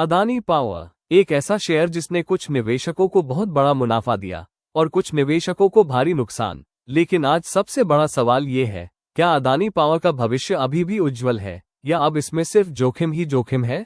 Adani power एक ऐसा share जिसने कुछ निवेशकों को बहुत बड़ा मुनाफा दिया और कुछ निवेशकों को भारी नुकसान। लेकिन आज सबसे बड़ा सवाल ये है, क्या अदानी पावर का भविष्य अभी भी उज्जवल है या अब इसमें सिर्फ जोखिम ही जोखिम है?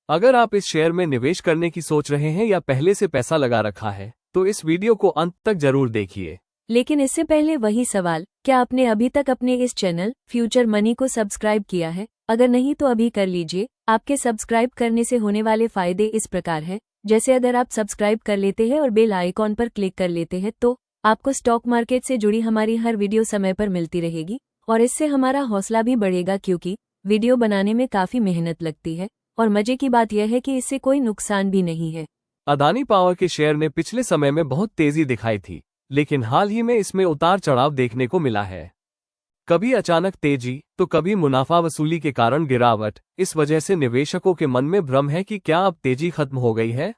अगर आप इस शेयर में निवेश करने की सोच रहे हैं या पहले से पैसा लगा रखा है तो इस वीडियो को अंत तक जरूर देखिए। लेकिन इससे पहले वही सवाल, क्या आपने अभी तक अपने इस चैनल फ्यूचर मनी को सब्सक्राइब किया है? अगर नहीं तो अभी कर लीजिए। आपके सब्सक्राइब करने से होने वाले फायदे इस प्रकार है, जैसे अगर आप सब्सक्राइब कर लेते हैं और बेल आइकॉन पर क्लिक कर लेते हैं तो आपको स्टॉक मार्केट से जुड़ी हमारी हर वीडियो समय पर मिलती रहेगी और इससे हमारा हौसला भी बढ़ेगा, क्योंकि वीडियो बनाने में काफी मेहनत लगती है और मजे की बात यह है कि इससे कोई नुकसान भी नहीं है। अदानी पावर के शेयर ने पिछले समय में बहुत तेजी दिखाई थी, लेकिन हाल ही में इसमें उतार चढ़ाव देखने को मिला है। कभी अचानक तेजी तो कभी मुनाफा वसूली के कारण गिरावट। इस वजह से निवेशकों के मन में भ्रम है कि क्या अब तेजी खत्म हो गई है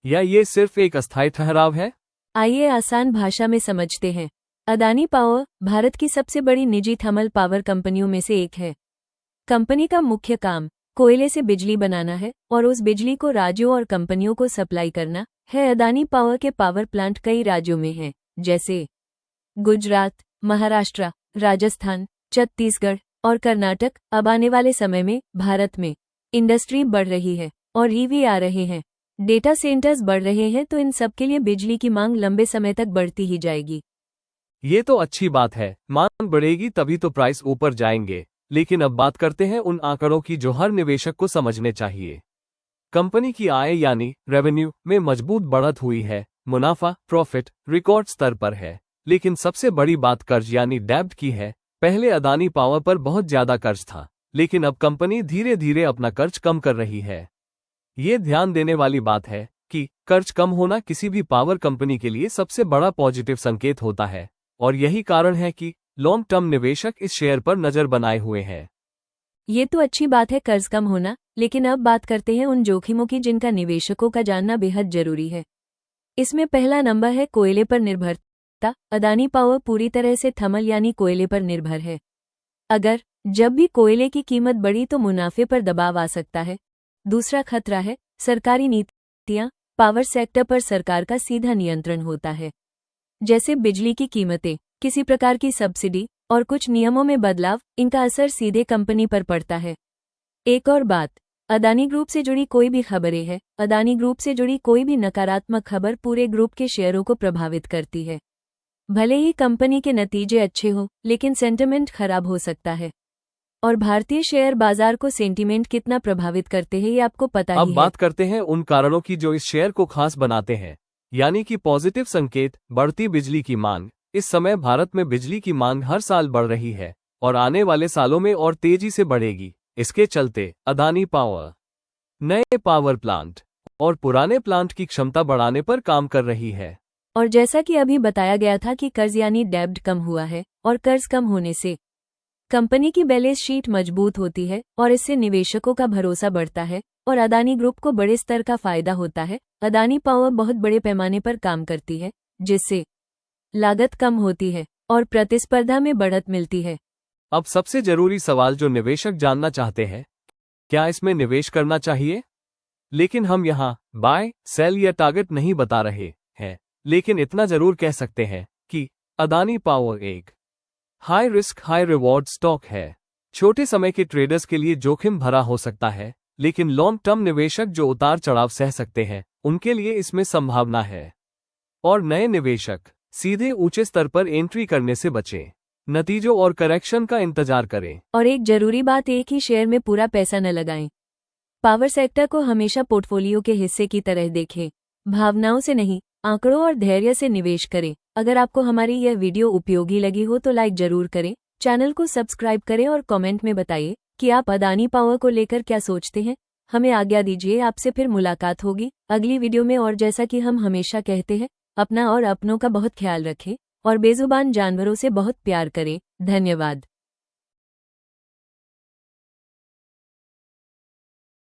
या ये सिर्फ एक अस्थायी ठहराव है। आइए आसान भाषा में समझते हैं। अदानी पावर भारत की सबसे बड़ी निजी थर्मल पावर कंपनियों में से एक है। कंपनी का मुख्य काम कोयले से बिजली बनाना है और उस बिजली को राज्यों और कंपनियों को सप्लाई करना है। अदानी पावर के पावर प्लांट कई राज्यों में हैं, जैसे गुजरात, महाराष्ट्र, राजस्थान, छत्तीसगढ़ और कर्नाटक। अब आने वाले समय में भारत में इंडस्ट्री बढ़ रही है और ईवी आ रहे हैं, डेटा सेंटर्स बढ़ रहे हैं, तो इन सब के लिए बिजली की मांग लंबे समय तक बढ़ती ही जाएगी। ये तो अच्छी बात है, मांग बढ़ेगी तभी तो प्राइस ऊपर जाएंगे। लेकिन अब बात करते हैं उन आंकड़ों की जो हर निवेशक को समझने चाहिए। कंपनी की आय यानी रेवेन्यू में मजबूत बढ़त हुई है, मुनाफा प्रॉफिट रिकॉर्ड स्तर पर है। लेकिन सबसे बड़ी बात कर्ज यानी डेब्ट की है। पहले अदानी पावर पर बहुत ज्यादा कर्ज था, लेकिन अब कंपनी धीरे धीरे अपना कर्ज कम कर रही है। ये ध्यान देने वाली बात है कि कर्ज कम होना किसी भी पावर कंपनी के लिए सबसे बड़ा पॉजिटिव संकेत होता है और यही कारण है कि लॉन्ग टर्म निवेशक इस शेयर पर नजर बनाए हुए हैं। ये तो अच्छी बात है कर्ज कम होना, लेकिन अब बात करते हैं उन जोखिमों की जिनका निवेशकों का जानना बेहद जरूरी है। इसमें पहला नंबर है कोयले पर निर्भरता। अदानी पावर पूरी तरह से थर्मल यानी कोयले पर निर्भर है। अगर जब भी कोयले की कीमत बढ़ी तो मुनाफे पर दबाव आ सकता है। दूसरा खतरा है सरकारी नीतियां। पावर सेक्टर पर सरकार का सीधा नियंत्रण होता है, जैसे बिजली की कीमतें, किसी प्रकार की सब्सिडी और कुछ नियमों में बदलाव। इनका असर सीधे कंपनी पर पड़ता है। एक और बात, अदानी ग्रुप से जुड़ी कोई भी खबरें हैं, अदानी ग्रुप से जुड़ी कोई भी नकारात्मक खबर पूरे ग्रुप के शेयरों को प्रभावित करती है। भले ही कंपनी के नतीजे अच्छे हो, लेकिन सेंटिमेंट खराब हो सकता है। और भारतीय शेयर बाजार को सेंटिमेंट कितना प्रभावित करते हैं ये आपको पता ही है। अब बात करते हैं उन कारणों की जो इस शेयर को खास बनाते हैं, यानी कि पॉजिटिव संकेत। बढ़ती बिजली की मांग। इस समय भारत में बिजली की मांग हर साल बढ़ रही है और आने वाले सालों में और तेजी से बढ़ेगी। इसके चलते अदानी पावर नए पावर प्लांट और पुराने प्लांट की क्षमता बढ़ाने पर काम कर रही है। और जैसा कि अभी बताया गया था कि कर्ज यानी डेब्ट कम हुआ है और कर्ज कम होने से कंपनी की बैलेंस शीट मजबूत होती है और इससे निवेशकों का भरोसा बढ़ता है और अदानी ग्रुप को बड़े स्तर का फायदा होता है। अदानी पावर बहुत बड़े पैमाने पर काम करती है, जिससे लागत कम होती है और प्रतिस्पर्धा में बढ़त मिलती है। अब सबसे जरूरी सवाल जो निवेशक जानना चाहते हैं, क्या इसमें निवेश करना चाहिए? लेकिन हम यहाँ बाय सेल या टारगेट नहीं बता रहे हैं, लेकिन इतना जरूर कह सकते हैं कि अदानी पावर एक high risk high reward stock है। छोटे समय के ट्रेडर्स के लिए जोखिम भरा हो सकता है, लेकिन लॉन्ग टर्म निवेशक जो उतार चढ़ाव सह सकते हैं उनके लिए इसमें संभावना है। और नए निवेशक सीधे ऊंचे स्तर पर एंट्री करने से बचें, नतीजों और करेक्शन का इंतजार करें। और एक जरूरी बात, एक ही शेयर में पूरा पैसा न लगाएं। पावर सेक्टर को हमेशा पोर्टफोलियो के हिस्से की तरह देखें, भावनाओं से नहीं, आंकड़ों और धैर्य से निवेश करें। अगर आपको हमारी यह वीडियो उपयोगी लगी हो तो लाइक जरूर करें, चैनल को सब्सक्राइब करें और कमेंट में बताइए कि आप अदानी पावर को लेकर क्या सोचते हैं। हमें आज्ञा दीजिए, आपसे फिर मुलाकात होगी अगली वीडियो में। और जैसा कि हम हमेशा कहते हैं, अपना और अपनों का बहुत ख्याल रखें और बेजुबान जानवरों से बहुत प्यार करें। धन्यवाद।